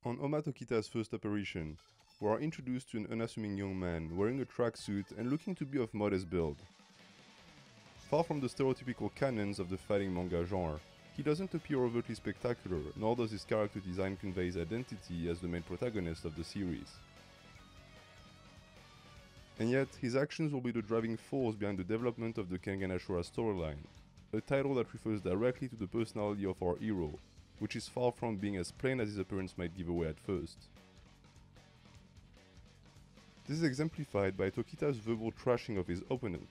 On Oma Tokita's first apparition, we are introduced to an unassuming young man wearing a tracksuit and looking to be of modest build. Far from the stereotypical canons of the fighting manga genre, he doesn't appear overtly spectacular, nor does his character design convey his identity as the main protagonist of the series. And yet, his actions will be the driving force behind the development of the Kengan Ashura storyline, a title that refers directly to the personality of our hero, which is far from being as plain as his appearance might give away at first. This is exemplified by Tokita's verbal trashing of his opponent,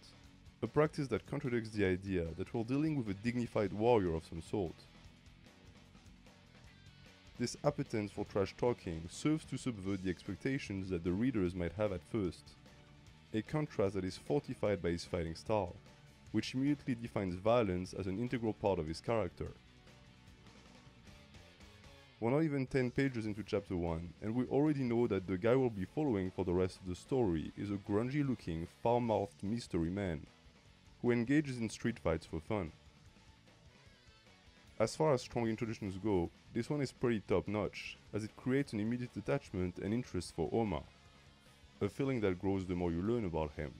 a practice that contradicts the idea that we're dealing with a dignified warrior of some sort. This appetence for trash talking serves to subvert the expectations that the readers might have at first, a contrast that is fortified by his fighting style, which immediately defines violence as an integral part of his character. We're not even 10 pages into chapter 1, and we already know that the guy we'll be following for the rest of the story is a grungy looking, foul-mouthed mystery man, who engages in street fights for fun. As far as strong introductions go, this one is pretty top notch, as it creates an immediate attachment and interest for Oma, a feeling that grows the more you learn about him.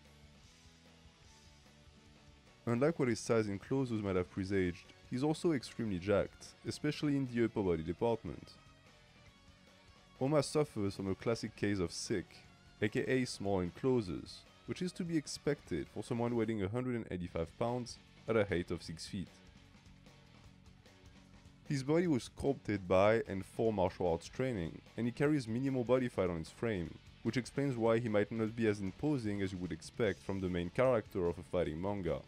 Unlike what his size and clothes might have presaged, he's also extremely jacked, especially in the upper body department. Oma suffers from a classic case of sick, aka small enclosures, which is to be expected for someone weighing 185 pounds at a height of 6 feet. His body was sculpted by and for martial arts training, and he carries minimal body fat on his frame, which explains why he might not be as imposing as you would expect from the main character of a fighting manga.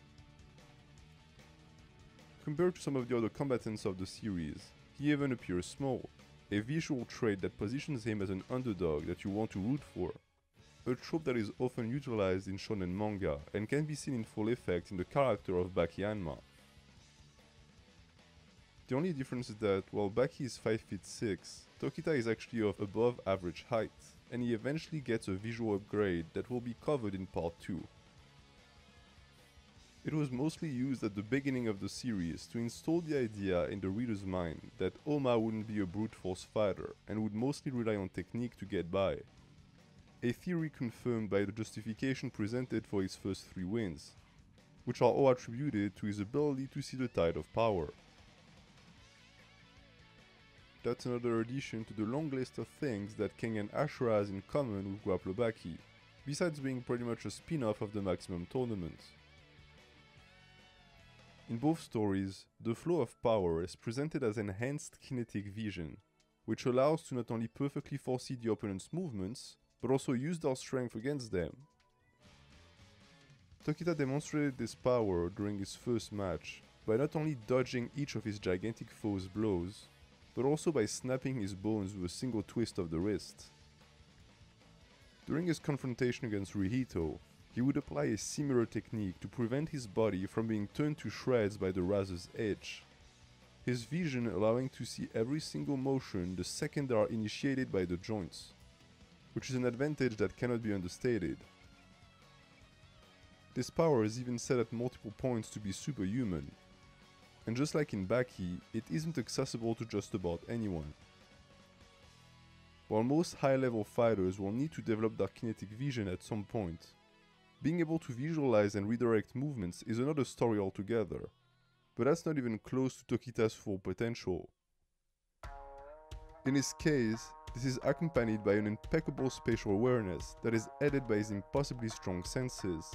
Compared to some of the other combatants of the series, he even appears small, a visual trait that positions him as an underdog that you want to root for, a trope that is often utilized in shonen manga and can be seen in full effect in the character of Baki Hanma. The only difference is that while Baki is 5 feet 6, Tokita is actually of above average height, and he eventually gets a visual upgrade that will be covered in part 2. It was mostly used at the beginning of the series to install the idea in the reader's mind that Oma wouldn't be a brute force fighter and would mostly rely on technique to get by, a theory confirmed by the justification presented for his first 3 wins, which are all attributed to his ability to see the tide of power. That's another addition to the long list of things that Kengan Ashura has in common with Grappler Baki, besides being pretty much a spin-off of the Maximum Tournament. In both stories, the flow of power is presented as enhanced kinetic vision, which allows to not only perfectly foresee the opponent's movements, but also use their strength against them. Tokita demonstrated this power during his first match by not only dodging each of his gigantic foe's blows, but also by snapping his bones with a single twist of the wrist. During his confrontation against Rihito, he would apply a similar technique to prevent his body from being turned to shreds by the razor's edge, his vision allowing to see every single motion the second they are initiated by the joints, which is an advantage that cannot be understated. This power is even said at multiple points to be superhuman, and just like in Baki, it isn't accessible to just about anyone. While most high-level fighters will need to develop their kinetic vision at some point, being able to visualize and redirect movements is another story altogether, but that's not even close to Tokita's full potential. In his case, this is accompanied by an impeccable spatial awareness that is aided by his impossibly strong senses,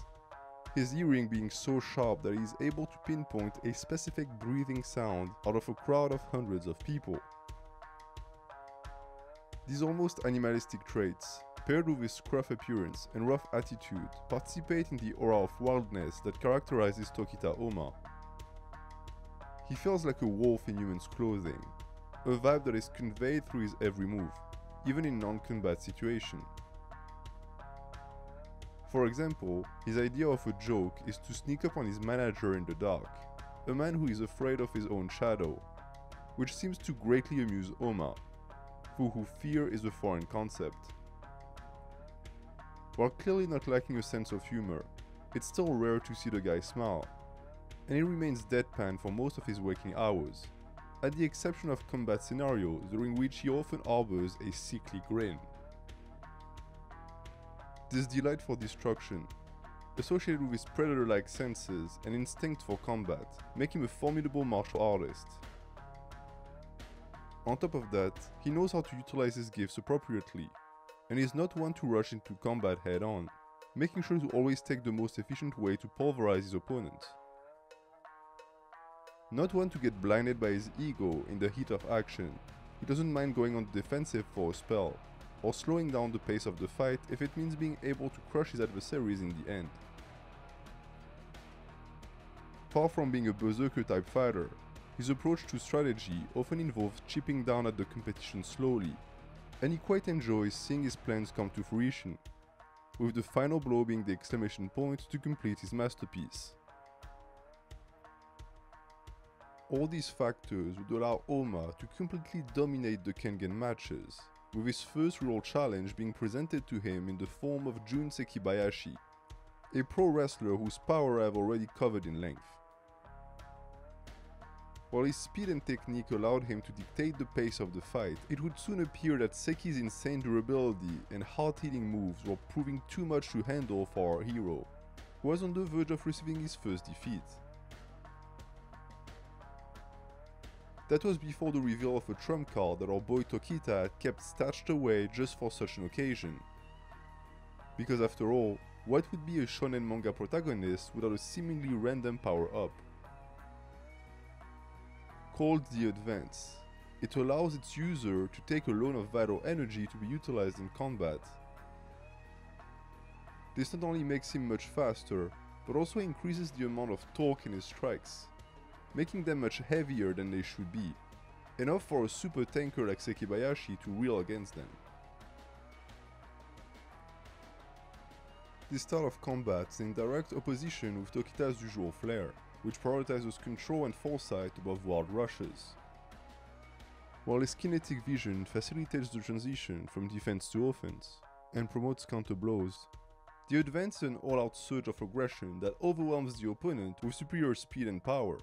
his hearing being so sharp that he is able to pinpoint a specific breathing sound out of a crowd of hundreds of people. These almost animalistic traits, paired with his scruff appearance and rough attitude, participate in the aura of wildness that characterizes Tokita Oma. He feels like a wolf in human's clothing, a vibe that is conveyed through his every move, even in non-combat situations. For example, his idea of a joke is to sneak up on his manager in the dark, a man who is afraid of his own shadow, which seems to greatly amuse Oma, for who fear is a foreign concept. While clearly not lacking a sense of humor, it's still rare to see the guy smile, and he remains deadpan for most of his waking hours, at the exception of combat scenarios during which he often harbors a sickly grin. This delight for destruction, associated with his predator-like senses and instinct for combat, make him a formidable martial artist. On top of that, he knows how to utilize his gifts appropriately, and is not one to rush into combat head-on, making sure to always take the most efficient way to pulverize his opponent. Not one to get blinded by his ego in the heat of action, he doesn't mind going on the defensive for a spell, or slowing down the pace of the fight if it means being able to crush his adversaries in the end. Far from being a berserker-type fighter, his approach to strategy often involves chipping down at the competition slowly, and he quite enjoys seeing his plans come to fruition, with the final blow being the exclamation point to complete his masterpiece. All these factors would allow Oma to completely dominate the Kengan matches, with his first real challenge being presented to him in the form of Jun Sekibayashi, a pro wrestler whose power I've already covered in length. While his speed and technique allowed him to dictate the pace of the fight, it would soon appear that Seki's insane durability and hard-hitting moves were proving too much to handle for our hero, who was on the verge of receiving his first defeat. That was before the reveal of a trump card that our boy Tokita had kept stashed away just for such an occasion. Because after all, what would be a shonen manga protagonist without a seemingly random power-up? Called the Advance, it allows its user to take a loan of vital energy to be utilized in combat. This not only makes him much faster, but also increases the amount of torque in his strikes, making them much heavier than they should be, enough for a super tanker like Sekibayashi to reel against them. This style of combat is in direct opposition with Tokita's usual flair, which prioritizes control and foresight above wild rushes. While his kinetic vision facilitates the transition from defense to offense, and promotes counter blows, the Advance is an all-out surge of aggression that overwhelms the opponent with superior speed and power.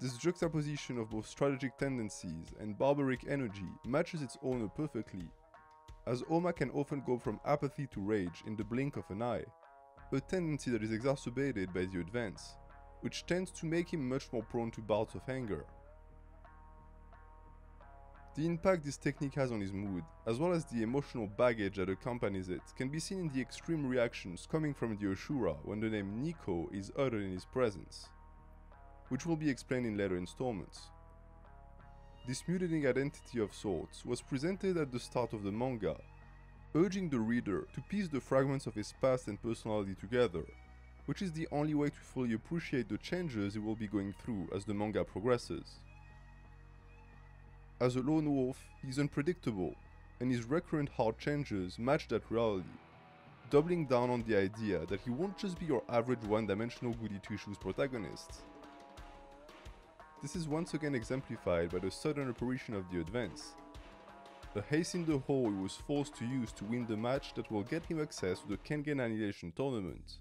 This juxtaposition of both strategic tendencies and barbaric energy matches its owner perfectly, as Oma can often go from apathy to rage in the blink of an eye, a tendency that is exacerbated by the Advance, which tends to make him much more prone to bouts of anger. The impact this technique has on his mood, as well as the emotional baggage that accompanies it, can be seen in the extreme reactions coming from the Ashura when the name Nico is uttered in his presence, which will be explained in later installments. This mutating identity of sorts was presented at the start of the manga, urging the reader to piece the fragments of his past and personality together, which is the only way to fully appreciate the changes he will be going through as the manga progresses. As a lone wolf, he is unpredictable, and his recurrent hard changes match that reality, doubling down on the idea that he won't just be your average one-dimensional goody two-shoes protagonist. This is once again exemplified by the sudden apparition of the Advance, a haste in the hole he was forced to use to win the match that will get him access to the Kengan Annihilation Tournament,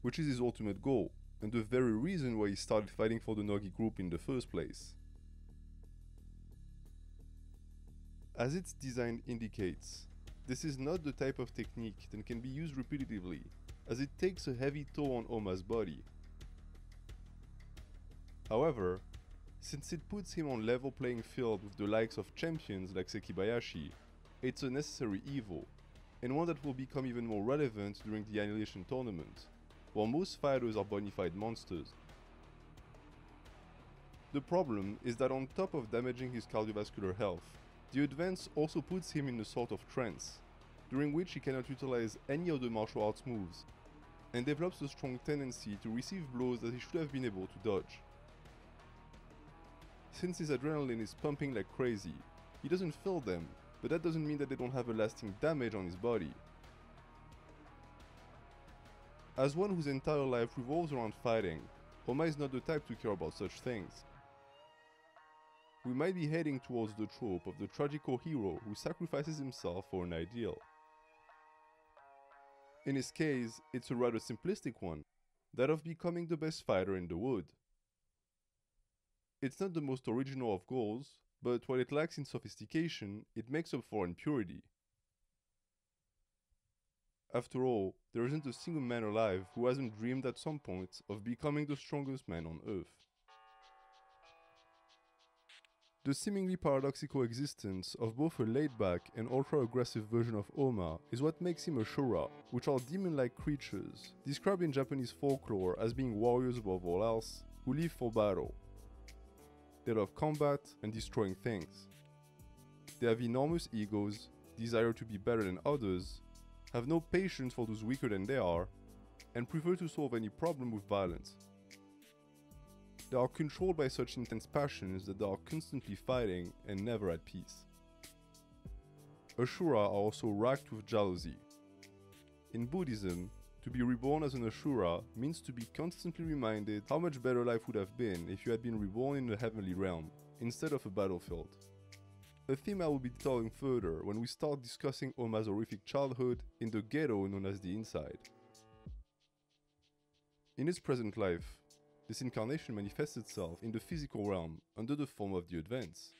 which is his ultimate goal, and the very reason why he started fighting for the Nogi group in the first place. As its design indicates, this is not the type of technique that can be used repetitively, as it takes a heavy toll on Oma's body. However, since it puts him on level playing field with the likes of champions like Sekibayashi, it's a necessary evil, and one that will become even more relevant during the Annihilation Tournament, while most fighters are bona fide monsters. The problem is that on top of damaging his cardiovascular health, the Advance also puts him in a sort of trance, during which he cannot utilize any of the martial arts moves, and develops a strong tendency to receive blows that he should have been able to dodge. Since his adrenaline is pumping like crazy, he doesn't feel them, but that doesn't mean that they don't have a lasting damage on his body. As one whose entire life revolves around fighting, Oma is not the type to care about such things. We might be heading towards the trope of the tragical hero who sacrifices himself for an ideal. In his case, it's a rather simplistic one, that of becoming the best fighter in the wood. It's not the most original of goals, but what it lacks in sophistication, it makes up for in purity. After all, there isn't a single man alive who hasn't dreamed at some point of becoming the strongest man on Earth. The seemingly paradoxical existence of both a laid-back and ultra-aggressive version of Oma is what makes him a Shura, which are demon-like creatures, described in Japanese folklore as being warriors above all else, who live for battle. They love combat and destroying things. They have enormous egos, desire to be better than others, have no patience for those weaker than they are, and prefer to solve any problem with violence. They are controlled by such intense passions that they are constantly fighting and never at peace. Ashura are also racked with jealousy. In Buddhism, to be reborn as an Ashura means to be constantly reminded how much better life would have been if you had been reborn in the heavenly realm, instead of a battlefield. A theme I will be detailing further when we start discussing Oma's horrific childhood in the ghetto known as the Inside. In his present life, this incarnation manifests itself in the physical realm under the form of the Advance.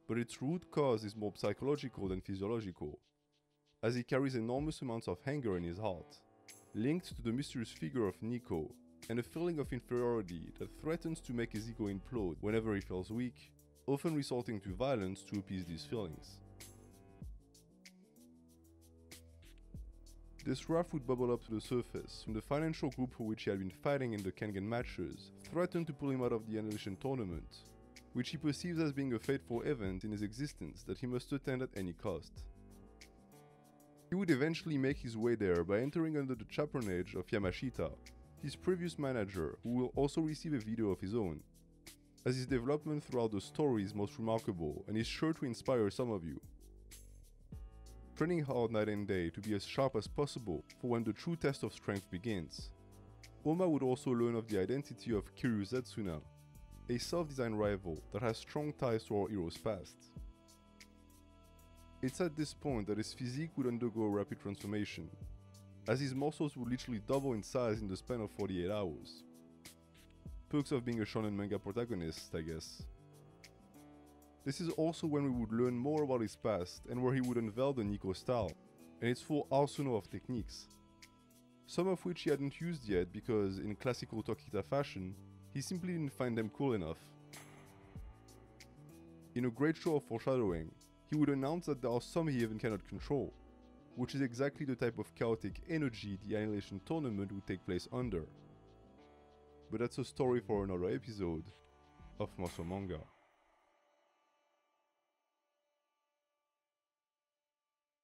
But its root cause is more psychological than physiological, as he carries enormous amounts of anger in his heart, linked to the mysterious figure of Nico, and a feeling of inferiority that threatens to make his ego implode whenever he feels weak, often resorting to violence to appease these feelings. This wrath would bubble up to the surface when the financial group for which he had been fighting in the Kengan matches threatened to pull him out of the Annihilation tournament, which he perceives as being a fateful event in his existence that he must attend at any cost. He would eventually make his way there by entering under the chaperonage of Yamashita, his previous manager, who will also receive a video of his own, as his development throughout the story is most remarkable and is sure to inspire some of you. Training hard night and day to be as sharp as possible for when the true test of strength begins. Oma would also learn of the identity of Kiryu Setsuna, a self-designed rival that has strong ties to our hero's past. It's at this point that his physique would undergo a rapid transformation, as his muscles would literally double in size in the span of 48 hours. Perks of being a shonen manga protagonist, I guess. This is also when we would learn more about his past and where he would unveil the Nico style, and its full arsenal of techniques. Some of which he hadn't used yet because, in classical Tokita fashion, he simply didn't find them cool enough. In a great show of foreshadowing, he would announce that there are some he even cannot control, which is exactly the type of chaotic energy the Annihilation tournament would take place under. But that's a story for another episode of Muscle Manga.